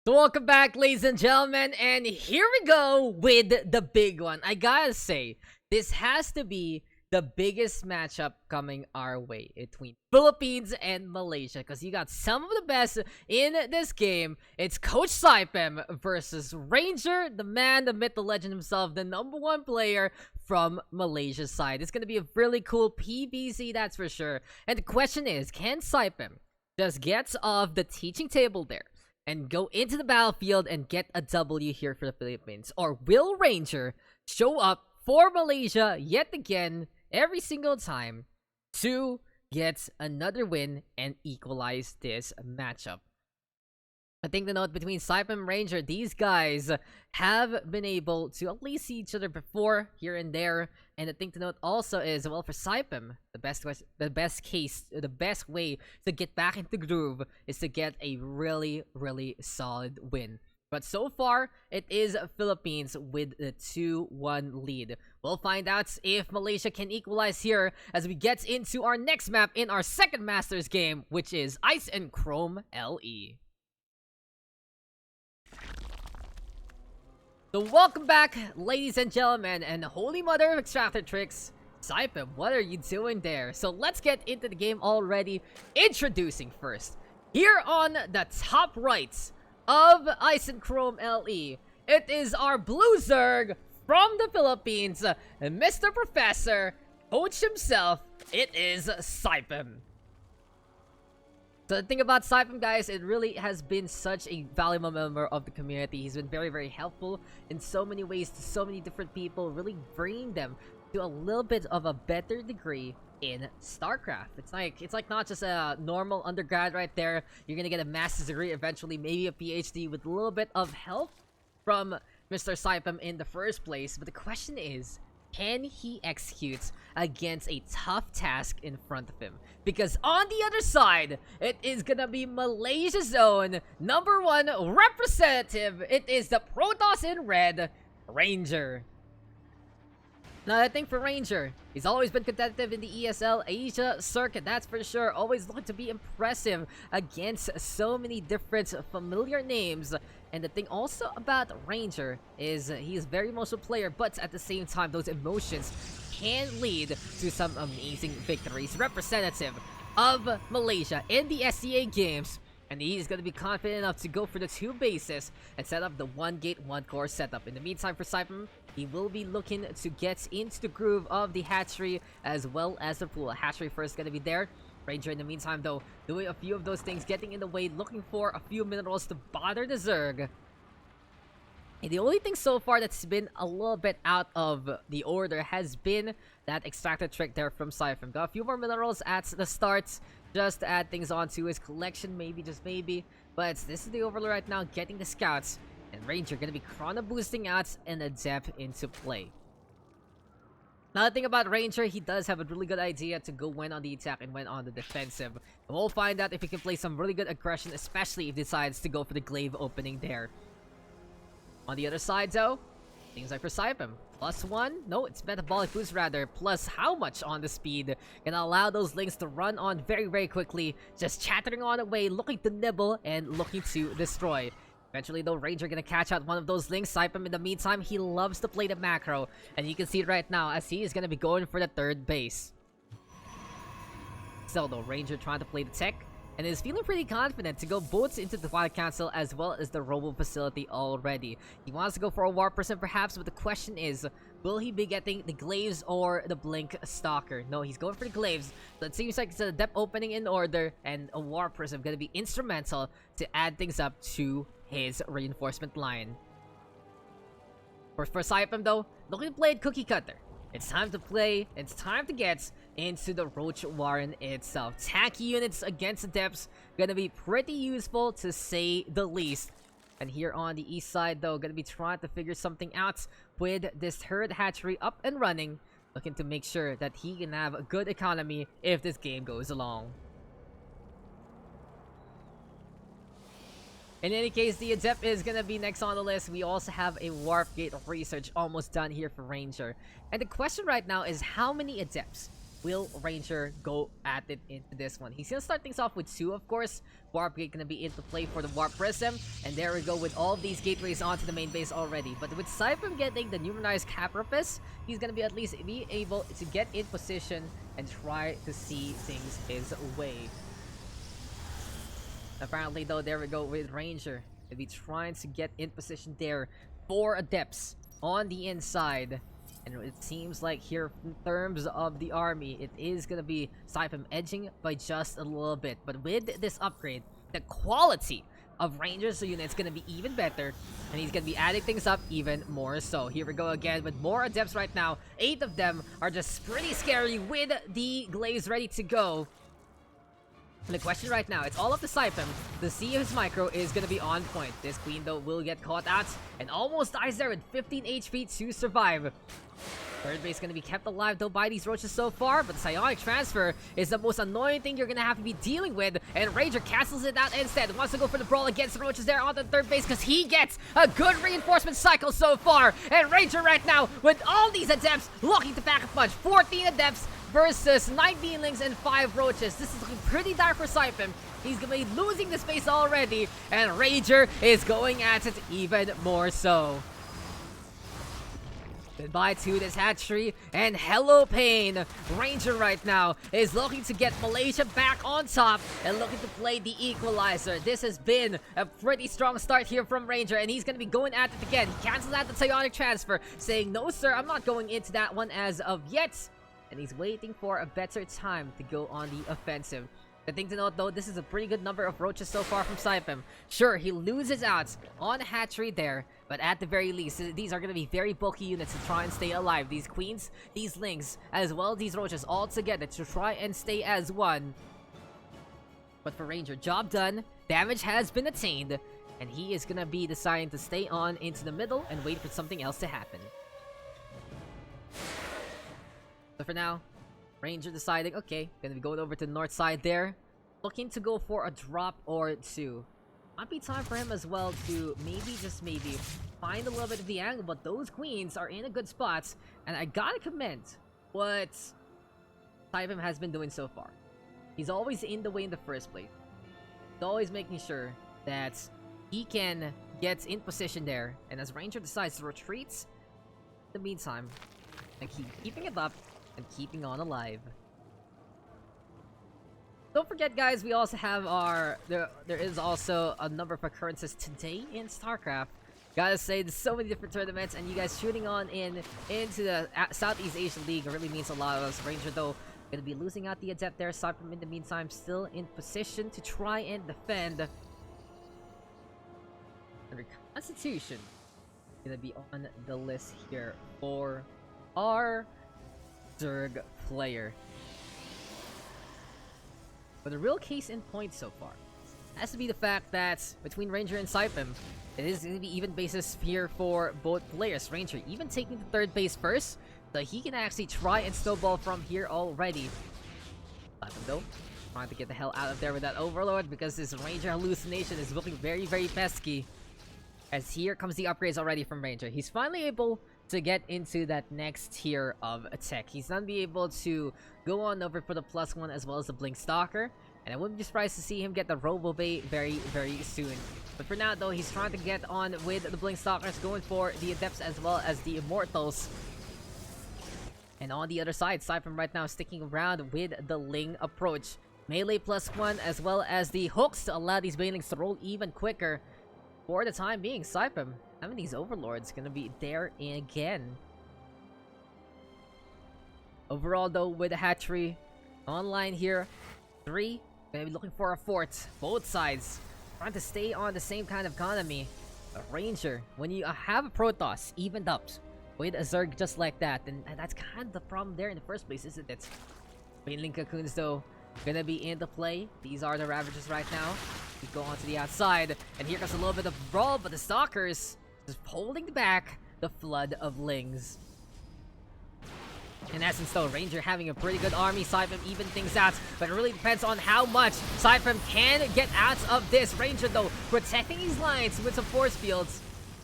So welcome back, ladies and gentlemen, and here we go with the big one. I gotta say, this has to be the biggest matchup coming our way between Philippines and Malaysia, because you got some of the best in this game. It's Coach Cypem versus Ranger, the man, the myth, the legend himself, the #1 player from Malaysia's side. It's gonna be a really cool PBC, that's for sure. And the question is, can Cypem just get off the teaching table there and go into the battlefield and get a W here for the Philippines? Or will Ranger show up for Malaysia yet again every single time to get another win and equalize this matchup? I think the note between Cypem and Ranger, these guys have been able to at least see each other before here and there. And I think the note also is, well, for Cypem, the best way to get back into the groove is to get a really solid win. But so far, it is Philippines with the 2-1 lead. We'll find out if Malaysia can equalize here as we get into our next map in our second Masters game, which is Ice and Chrome LE. So welcome back, ladies and gentlemen, and holy mother of extractor tricks, Cypem, what are you doing there? So let's get into the game already. Introducing first, here on the top right of Ice and Chrome LE, it is our Blue Zerg from the Philippines, Mr. Professor, Coach himself, it is Cypem. So the thing about Cypem, guys, it really has been such a valuable member of the community. He's been very helpful in so many ways to so many different people, really bringing them to a little bit of a better degree in StarCraft. It's like not just a normal undergrad right there. You're gonna get a master's degree eventually, maybe a PhD with a little bit of help from Mr. Cypem in the first place. But the question is, can he execute against a tough task in front of him? Because on the other side, it is gonna be Malaysia's own #1 representative. It is the Protoss in red, Ranger. Now, I think for Ranger, he's always been competitive in the ESL Asia circuit, that's for sure. Always looked to be impressive against so many different familiar names. And the thing also about Ranger is he's very emotional player, but at the same time, those emotions can lead to some amazing victories. Representative of Malaysia in the SCA games, and he's going to be confident enough to go for the 2 bases and set up the 1 gate 1 core setup. In the meantime, for Cypem, he will be looking to get into the groove of the hatchery as well as the pool. Hatchery first going to be there. Ranger in the meantime, though, doing a few of those things, getting in the way, looking for a few minerals to bother the Zerg. And the only thing so far that's been a little bit out of the order has been that extractor trick there from Cypem. Got a few more minerals at the start, just to add things onto his collection, maybe, just maybe. But this is the overlord right now, getting the scouts. And Ranger gonna be chrono boosting out and Adept into play. Now, the thing about Ranger, he does have a really good idea to go when on the attack and when on the defensive. And we'll find out if he can play some really good aggression, especially if he decides to go for the glaive opening there. On the other side, though, things like for Cypem, +1, no, it's metabolic boost rather, plus how much on the speed can allow those links to run on very quickly, just chattering on away, looking to nibble and looking to destroy. Eventually, though, Ranger gonna catch out one of those links. Cypem, in the meantime, he loves to play the macro, and you can see it right now as he is gonna be going for the 3rd base. Still, though, Ranger trying to play the tech, and is feeling pretty confident to go both into the Wild Council as well as the Robo facility already. He wants to go for a War Person perhaps, but the question is, will he be getting the Glaives or the Blink Stalker? No, he's going for the Glaives. So it seems like it's a depth opening in order, and a War Prism gonna be instrumental to add things up to his reinforcement line. For Cypem, though, looking to play it cookie cutter. It's time to play, it's time to get into the Roach Warren itself. Tacky units against the depths, gonna be pretty useful to say the least. And here on the east side, though, gonna be trying to figure something out with this third hatchery up and running, looking to make sure that he can have a good economy if this game goes along. In any case, the Adept is gonna be next on the list. We also have a Warp Gate research almost done here for Ranger. And the question right now is, how many Adepts will Ranger go at it into this one? He's gonna start things off with 2, of course. Warp Gate gonna be into play for the Warp Prism. And there we go with all of these gateways onto the main base already. But with Cypem getting the numerized Caprapus, he's gonna be at least be able to get in position and try to see things his way. Apparently though, there we go with Ranger. He'll be trying to get in position there. 4 Adepts on the inside. And it seems like here, in terms of the army, it is gonna be Cypem edging by just a little bit. But with this upgrade, the quality of Ranger's units gonna be even better. And he's gonna be adding things up even more so. Here we go again with more Adepts right now. 8 of them are just pretty scary with the Glaives ready to go. And the question right now, it's all up to Cypem to see if his micro is going to be on point. This queen, though, will get caught out and almost dies there with 15 HP to survive. Third base going to be kept alive, though, by these roaches so far. But the psionic transfer is the most annoying thing you're going to have to be dealing with. And Ranger cancels it out instead. Wants to go for the brawl against the roaches there on the third base because he gets a good reinforcement cycle so far. And Ranger right now, with all these Adepts, looking to back a punch. 14 Adepts versus 19 Lings and 5 Roaches. This is looking pretty dire for Cypem. He's gonna be losing the space already, and Ranger is going at it even more so. Goodbye to this hatchery, and hello pain. Ranger right now is looking to get Malaysia back on top and looking to play the equalizer. This has been a pretty strong start here from Ranger, and he's going to be going at it again. He cancels out the psionic transfer, saying, no sir, I'm not going into that one as of yet. And he's waiting for a better time to go on the offensive. The thing to note though, this is a pretty good number of roaches so far from Cypem. Sure, he loses out on a hatchery there, but at the very least, these are going to be very bulky units to try and stay alive. These queens, these lings, as well as these roaches all together to try and stay as one. But for Ranger, job done, damage has been attained, and he is going to be deciding to stay on into the middle and wait for something else to happen. So for now, Ranger deciding, okay, gonna be going over to the north side there. Looking to go for a drop or 2. Might be time for him as well to maybe, just maybe, find a little bit of the angle. But those queens are in a good spot. And I gotta commend what Cypem has been doing so far. He's always in the way in the first place. He's always making sure that he can get in position there. And as Ranger decides to retreat, in the meantime, and keep keeping it up and keeping on alive. Don't forget, guys, we also have our... There is also a number of occurrences today in StarCraft. Gotta say, there's so many different tournaments, and you guys shooting on into the Southeast Asia League really means a lot of us. Ranger, though, gonna be losing out the Adept there. Cypem, in the meantime, still in position to try and defend. Under Constitution, gonna be on the list here for our Zerg player. But the real case in point so far has to be the fact that between Ranger and Cypem, it is going to be even basis here for both players. Ranger even taking the third base first, so he can actually try and snowball from here already. Cypem, though, trying to get the hell out of there with that Overlord because this Ranger hallucination is looking very, very pesky. As here comes the upgrades already from Ranger. He's finally able to get into that next tier of attack. He's gonna be able to go on over for the +1 as well as the Blink Stalker. And I wouldn't be surprised to see him get the Robo Bay very, very soon. But for now, though, he's trying to get on with the Blink Stalkers, going for the Adepts as well as the Immortals. And on the other side, Cypem right now sticking around with the Ling approach. Melee +1 as well as the hooks to allow these Banelings to roll even quicker. For the time being, Cypem having these Overlords gonna be there again. Overall, though, with the hatchery online here, 3 gonna be looking for a 4th. Both sides trying to stay on the same kind of economy. A Ranger, when you have a Protoss evened up with a Zerg just like that, then that's kind of the problem there in the first place, isn't it? Baneling Cocoons, though, gonna be into play. These are the Ravagers right now. We go on to the outside, and here comes a little bit of brawl, but the Stalkers just holding back the flood of Lings. In essence, though, Ranger having a pretty good army. Cypem even things out, but it really depends on how much Cypem can get out of this. Ranger, though, protecting these lines with some force fields.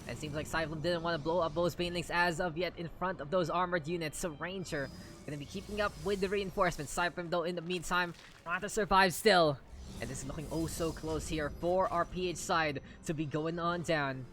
And it seems like Cypem didn't want to blow up those Banelings as of yet in front of those armored units. So Ranger Gonna be keeping up with the reinforcements. Cypem, though, in the meantime, trying to survive still. And this is looking oh so close here for our PH side to be going on down.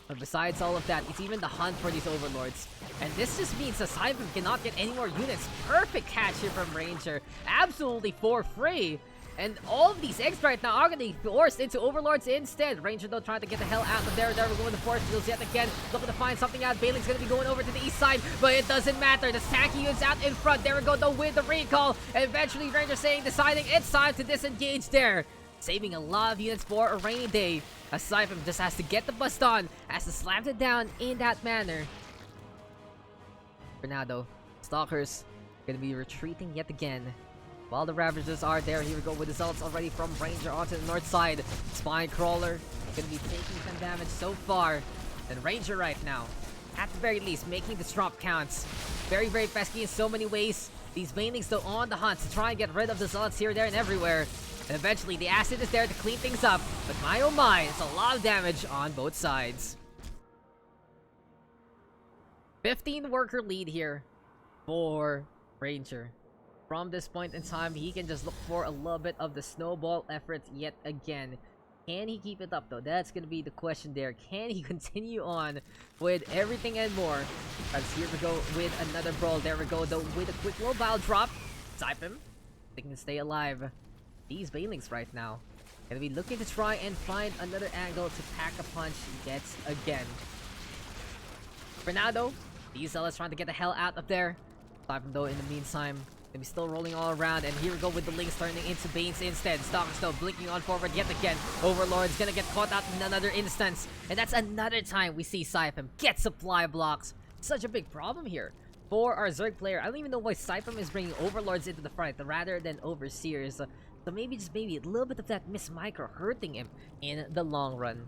But besides all of that, it's even the hunt for these overlords. And this just means that Cypem cannot get any more units. Perfect catch here from Ranger. Absolutely for free. And all of these eggs right now are going to be forced into overlords instead. Ranger, though, trying to get the hell out of there. There we go with the force fields yet again. Looking to find something out. Bailey's going to be going over to the east side, but it doesn't matter. The tanky units out in front. There we go, though, with the recall. And eventually, Ranger deciding it's time to disengage there. Saving a lot of units for a rainy day. As Cypem just has to get the bust on. Has to slam it down in that manner. For now, though, Stalkers going to be retreating yet again. While the Ravagers are there, here we go with the Zealots already from Ranger onto the north side. Spine Crawler going to be taking some damage so far. And Ranger right now, at the very least, making this drop counts. Very, very pesky in so many ways. These Banelings, though, on the hunt to try and get rid of the Zealots here, there, and everywhere. And eventually, the Acid is there to clean things up. But my oh my, it's a lot of damage on both sides. 15 worker lead here for Ranger. From this point in time, he can just look for a little bit of the snowball effort yet again. Can he keep it up, though? That's going to be the question there. Can he continue on with everything and more? As here we go with another brawl. There we go, though, with a quick little bow drop. Cypem, they can stay alive. These Banelings right now going to be looking to try and find another angle to pack a punch yet again. For now, though, these Zealots trying to get the hell out of there. Cypem, though, in the meantime, gonna be still rolling all around, and here we go with the Lynx turning into Banes instead. Stalkers, though, blinking on forward yet again. Overlord's gonna get caught out in another instance, and that's another time we see Cypem get supply blocks. Such a big problem here for our Zerg player. I don't even know why Cypem is bringing Overlords into the fight rather than Overseers. So maybe a little bit of that Miss Micro hurting him in the long run.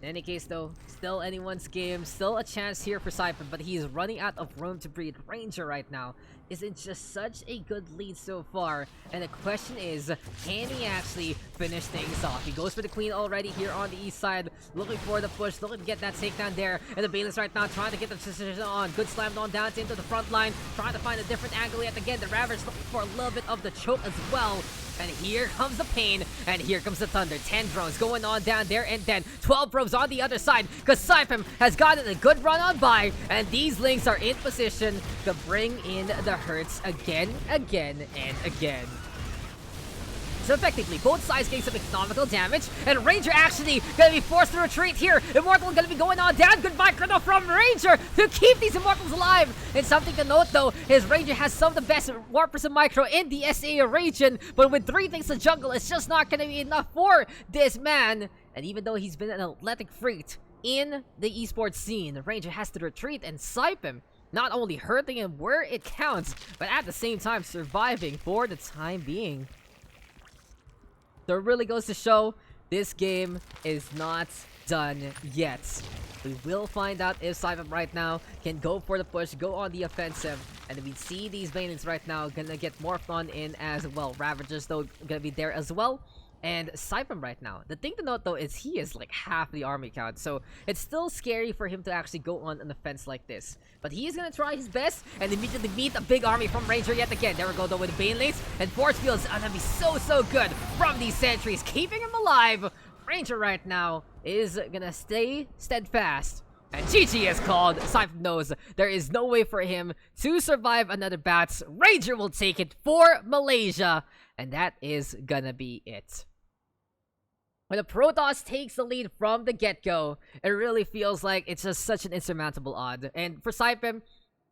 In any case, though, still anyone's game, still a chance here for Cypem, but he is running out of room to breathe. Ranger right now is in just such a good lead so far, and the question is, can he actually finish things off? He goes for the Queen already here on the east side, looking for the push, looking to get that takedown there, and the Bayless right now trying to get the decision on. Good slammed on down into the front line, trying to find a different angle yet again. The Ravage looking for a little bit of the choke as well. And here comes the pain, and here comes the thunder. 10 drones going on down there, and then 12 probes on the other side, because Cypem has gotten a good run on by, and these Lynx are in position to bring in the hurts again, and again. So effectively, both sides getting some economical damage, and Ranger actually gonna be forced to retreat here. Immortal gonna be going on down. Goodbye, Chrono from Ranger to keep these Immortals alive. And something to note, though, is Ranger has some of the best Warpers and Micro in the SA region, but with 3 things to jungle, it's just not gonna be enough for this man. And even though he's been an athletic freak in the esports scene, Ranger has to retreat, and Cypem not only hurting him where it counts, but at the same time surviving for the time being. So it really goes to show this game is not done yet. We will find out if Cypem right now can go for the push, go on the offensive, and we see these Banelings right now gonna get morphed on in as well. Ravagers, though, gonna be there as well. And Cypem right now, the thing to note, though, is he is like half the army count, so it's still scary for him to actually go on an offense like this. But he is gonna try his best and immediately meet a big army from Ranger yet again. There we go, though, with Banelings, and Force Fields are gonna be so good from these sentries, keeping him alive. Ranger right now is gonna stay steadfast. And GG is called. Cypem knows there is no way for him to survive another bat. Ranger will take it for Malaysia, and that is gonna be it. When the Protoss takes the lead from the get-go, it really feels like it's just such an insurmountable odd. And for Cypem,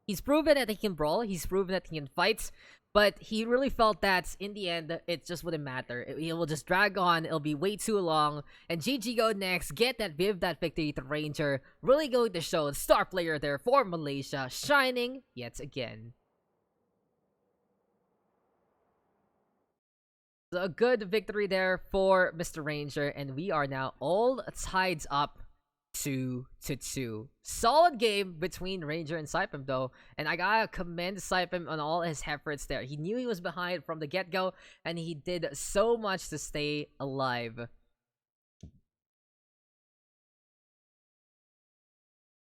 he's proven that he can brawl, he's proven that he can fight, but he really felt that in the end, it just wouldn't matter. It will just drag on, it'll be way too long, and GG go next, get that victory to Ranger, really going to show the star player there for Malaysia, shining yet again. So a good victory there for Mr. Ranger, and we are now all tied up 2-2. Solid game between Ranger and Cypem, though, and I gotta commend Cypem on all his efforts there. He knew he was behind from the get-go, and he did so much to stay alive.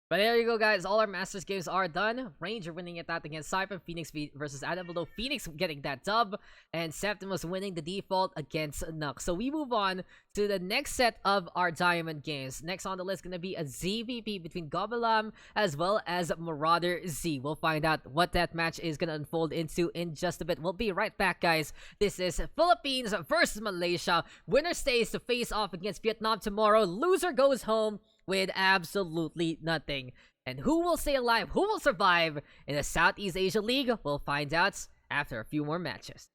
But there you go, guys. All our Masters games are done. Ranger winning at that against Cypem. Phoenix versus Adam below. Phoenix getting that dub. And Septimus winning the default against Nux. So we move on to the next set of our Diamond games. Next on the list going to be a ZVP between Gobelam as well as Marauder Z. We'll find out what that match is going to unfold into in just a bit. We'll be right back, guys. This is Philippines versus Malaysia. Winner stays to face off against Vietnam tomorrow. Loser goes home with absolutely nothing. And who will stay alive? Who will survive in the Southeast Asia League? We'll find out after a few more matches.